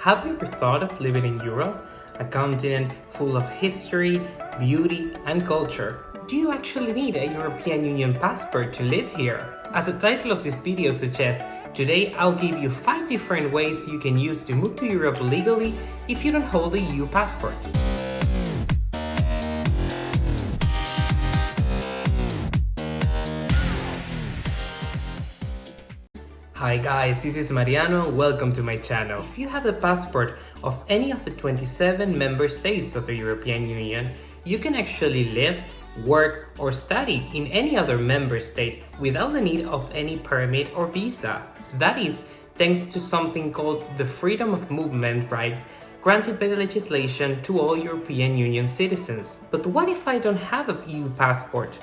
Have you ever thought of living in Europe, a continent full of history, beauty, and culture? Do you actually need a European Union passport to live here? As the title of this video suggests, today I'll give you 5 different ways you can use to move to Europe legally if you don't hold a EU passport. Hi guys, this is Mariano and welcome to my channel. If you have the passport of any of the 27 member states of the European Union, you can actually live, work or study in any other member state without the need of any permit or visa. That is thanks to something called the freedom of movement right granted by the legislation to all European Union citizens. But what if I don't have an EU passport?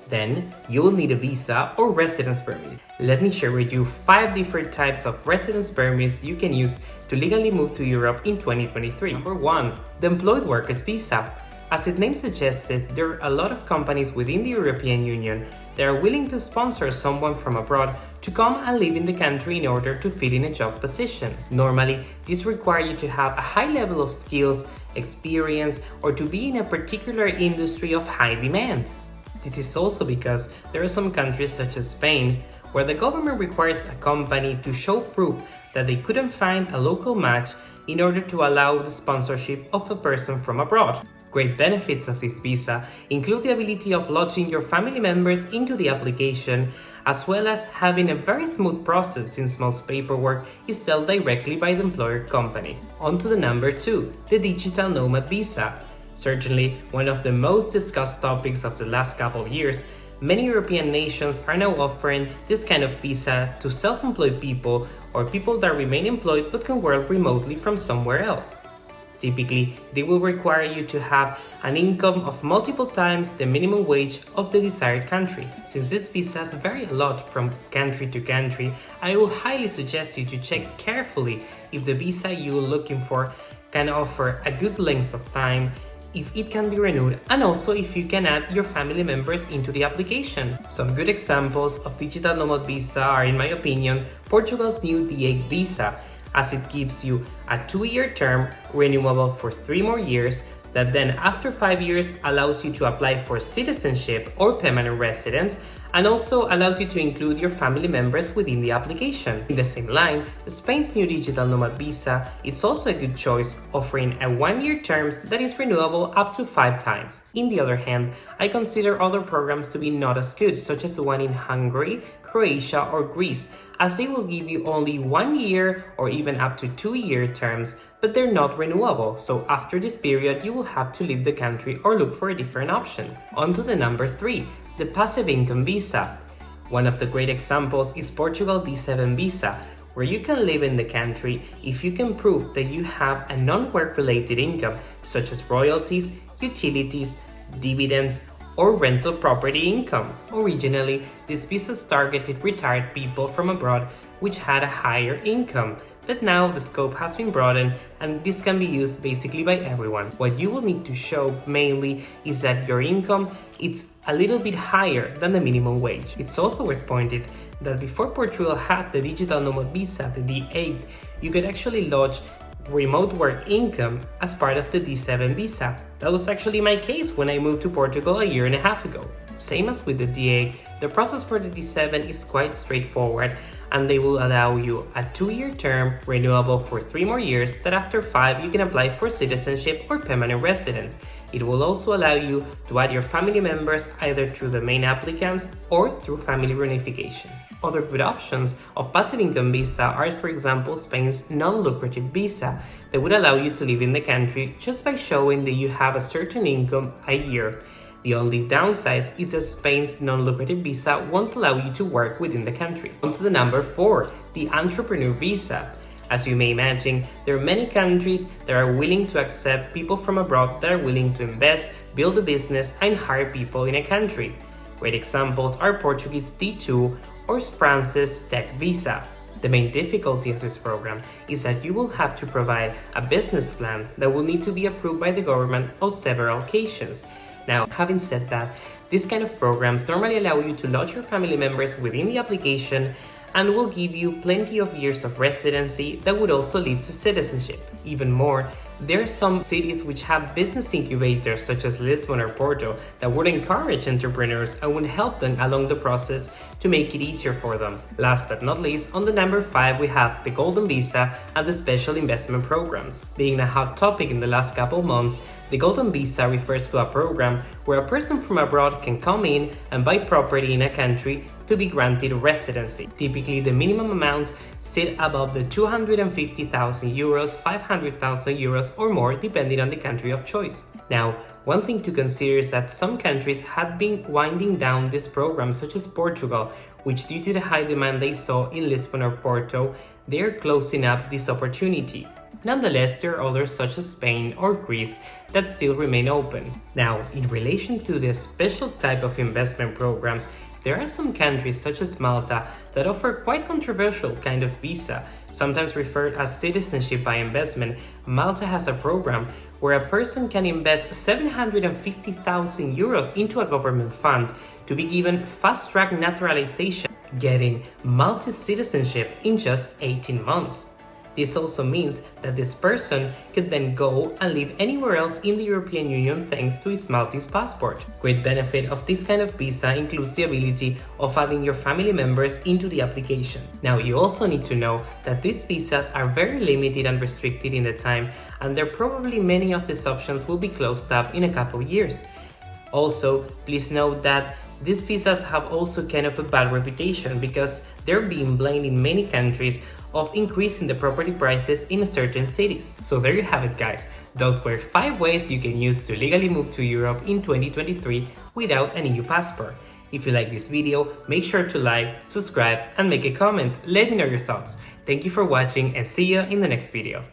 Then you will need a visa or residence permit. Let me share with you 5 different types of residence permits you can use to legally move to Europe in 2023. Number 1. The Employed Workers Visa. As its name suggests, there are a lot of companies within the European Union that are willing to sponsor someone from abroad to come and live in the country in order to fit in a job position. Normally, this requires you to have a high level of skills, experience, or to be in a particular industry of high demand. This is also because there are some countries such as Spain where the government requires a company to show proof that they couldn't find a local match in order to allow the sponsorship of a person from abroad. Great benefits of this visa include the ability of lodging your family members into the application, as well as having a very smooth process since most paperwork is dealt directly by the employer company. On to the number 2, the Digital Nomad Visa. Certainly one of the most discussed topics of the last couple of years, many European nations are now offering this kind of visa to self-employed people or people that remain employed but can work remotely from somewhere else. Typically, they will require you to have an income of multiple times the minimum wage of the desired country. Since these visas vary a lot from country to country, I will highly suggest you to check carefully if the visa you are looking for can offer a good length of time, if it can be renewed, and also if you can add your family members into the application. Some good examples of Digital Nomad Visa are, in my opinion, Portugal's new D8 visa, as it gives you a 2-year term renewable for 3 more years that then after 5 years allows you to apply for citizenship or permanent residence, and also allows you to include your family members within the application. In the same line, Spain's new Digital Nomad Visa is also a good choice, offering a 1-year term that is renewable up to 5 times. On the other hand, I consider other programs to be not as good, such as the one in Hungary, Croatia or Greece, as they will give you only 1 year or even up to 2-year terms, but they're not renewable, so after this period you will have to leave the country or look for a different option. On to the number 3, the Passive Income Visa. One of the great examples is Portugal D7 visa, where you can live in the country if you can prove that you have a non-work related income, such as royalties, utilities, dividends, or rental property income. Originally, this visa targeted retired people from abroad which had a higher income, but now the scope has been broadened and this can be used basically by everyone. What you will need to show mainly is that your income is a little bit higher than the minimum wage. It's also worth pointing that before Portugal had the Digital Nomad Visa, the D8, you could actually lodge remote work income as part of the D7 visa. That was actually my case when I moved to Portugal a year and a half ago. Same as with the D8, the process for the D7 is quite straightforward, and they will allow you a 2-year term renewable for 3 more years that after 5 you can apply for citizenship or permanent residence. It will also allow you to add your family members either through the main applicants or through family reunification. Other good options of passive income visa are, for example, Spain's non-lucrative visa that would allow you to live in the country just by showing that you have a certain income a year. The only downside is that Spain's non-lucrative visa won't allow you to work within the country. On to the number 4, the Entrepreneur Visa. As you may imagine, there are many countries that are willing to accept people from abroad that are willing to invest, build a business, and hire people in a country. Great examples are Portuguese T2 or France's Tech Visa. The main difficulty of this program is that you will have to provide a business plan that will need to be approved by the government on several occasions. Now, having said that, these kind of programs normally allow you to lodge your family members within the application and will give you plenty of years of residency that would also lead to citizenship. Even more, there are some cities which have business incubators such as Lisbon or Porto that would encourage entrepreneurs and would help them along the process to make it easier for them. Last but not least, on the number 5 we have the Golden Visa and the special investment programs. Being a hot topic in the last couple months, the Golden Visa refers to a program where a person from abroad can come in and buy property in a country to be granted residency. Typically, the minimum amounts sit above the 250,000 euros, 500,000 euros or more depending on the country of choice. Now, one thing to consider is that some countries had been winding down this program, such as Portugal, which due to the high demand they saw in Lisbon or Porto, they are closing up this opportunity. Nonetheless, there are others such as Spain or Greece that still remain open. Now, in relation to the special type of investment programs, there are some countries such as Malta that offer quite controversial kind of visa. Sometimes referred as citizenship by investment, Malta has a program where a person can invest 750,000 euros into a government fund to be given fast-track naturalization, getting Maltese citizenship in just 18 months. This also means that this person could then go and live anywhere else in the European Union thanks to its Maltese passport. Great benefit of this kind of visa includes the ability of adding your family members into the application. Now, you also need to know that these visas are very limited and restricted in the time, and there probably many of these options will be closed up in a couple years. Also, please note that these visas have also kind of a bad reputation because they're being blamed in many countries of increasing the property prices in certain cities. So there you have it, guys. Those were 5 ways you can use to legally move to Europe in 2023 without an EU passport. If you like this video, make sure to like, subscribe, and make a comment. Let me know your thoughts. Thank you for watching and see you in the next video.